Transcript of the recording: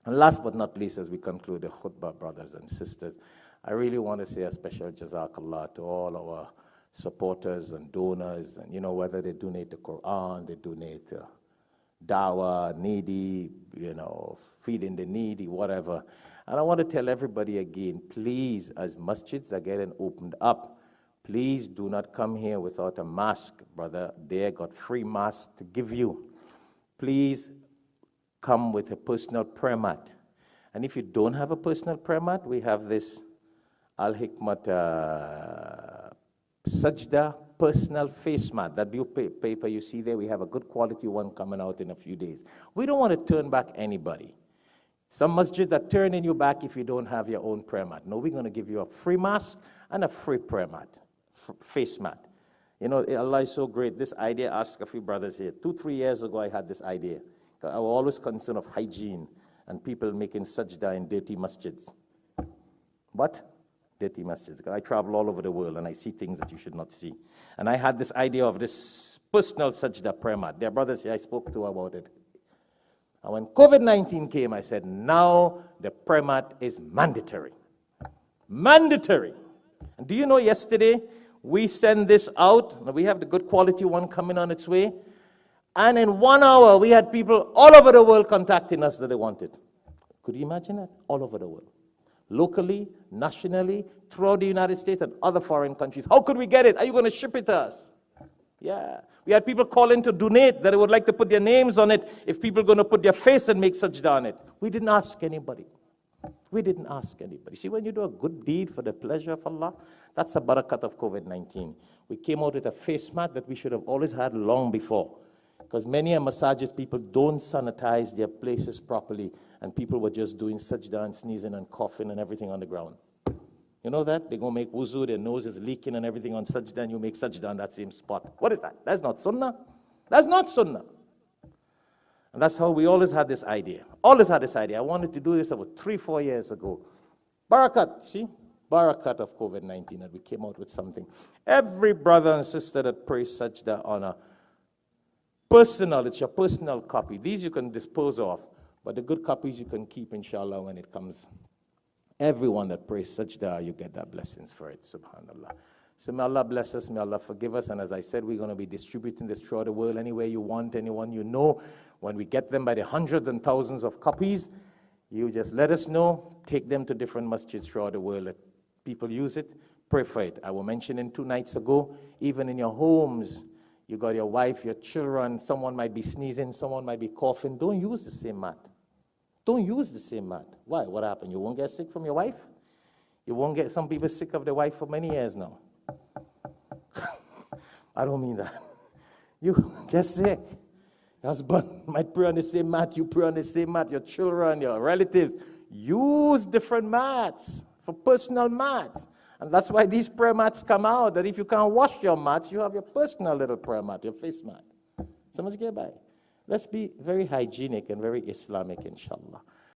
And last but not least, as we conclude the khutbah, brothers and sisters, I really want to say a special jazakallah to all our supporters and donors, and whether they donate to Quran, they donate to dawah, needy, feeding the needy, whatever. And I want to tell everybody again, please, as masjids are getting opened up, please do not come here without a mask. Brother there got free masks to give you. Please come with a personal prayer mat. And if you don't have a personal prayer mat, we have this Al-Hikmat Sajda personal face mat. That blue paper you see there, we have a good quality one coming out in a few days. We don't want to turn back anybody. Some masjids are turning you back if you don't have your own prayer mat. No, we're going to give you a free mask and a free prayer mat, face mat. Allah is so great. This idea, I asked a few brothers here. 2-3 years ago, I had this idea. I was always concerned of hygiene and people making sajda in dirty masjids. What? Dirty masjids. Because I travel all over the world and I see things that you should not see. And I had this idea of this personal sajda prayer mat. There are brothers here I spoke to about it. And when COVID-19 came, I said, now the prayer mat is mandatory. Mandatory. And do you know yesterday, we send this out. We have the good quality one coming on its way. And in 1 hour, we had people all over the world contacting us that they wanted. Could you imagine that? All over the world. Locally, nationally, throughout the United States and other foreign countries. How could we get it? Are you going to ship it to us? Yeah. We had people call in to donate that they would like to put their names on it if people are going to put their face and make sajda on it. We didn't ask anybody. We didn't ask anybody. See, when you do a good deed for the pleasure of Allah, that's the barakat of COVID-19. We came out with a face mat that we should have always had long before. Because many a masajid, people don't sanitize their places properly, and people were just doing sajda and sneezing and coughing and everything on the ground. You know that? They're going to make wuzu, their nose is leaking and everything on sajda, and you make sajda on that same spot. What is that? That's not sunnah. That's not sunnah. And that's how we always had this idea. Always had this idea. I wanted to do this about 3-4 years ago. Barakat, see? Barakat of COVID-19, and we came out with something. Every brother and sister that prays sajda on a personal, it's your personal copy. These you can dispose of, but the good copies you can keep, inshallah, when it comes. Everyone that prays sajda, you get that blessings for it, subhanallah. So may Allah bless us, may Allah forgive us, and as I said, we're going to be distributing this throughout the world anywhere you want, anyone you know. When we get them by the hundreds and thousands of copies, you just let us know, take them to different masjids throughout the world. Let people use it, pray for it. I was mentioning 2 nights ago, even in your homes, you got your wife, your children, someone might be sneezing, someone might be coughing. Don't use the same mat. Don't use the same mat. Why? What happened? You won't get sick from your wife? You won't get some people sick of their wife for many years now. I don't mean that. You get sick. Your husband might pray on the same mat, you pray on the same mat, your children, your relatives. Use different mats for personal mats. And that's why these prayer mats come out, that if you can't wash your mats, you have your personal little prayer mat, your face mat. So much get by. Let's be very hygienic and very Islamic, inshallah.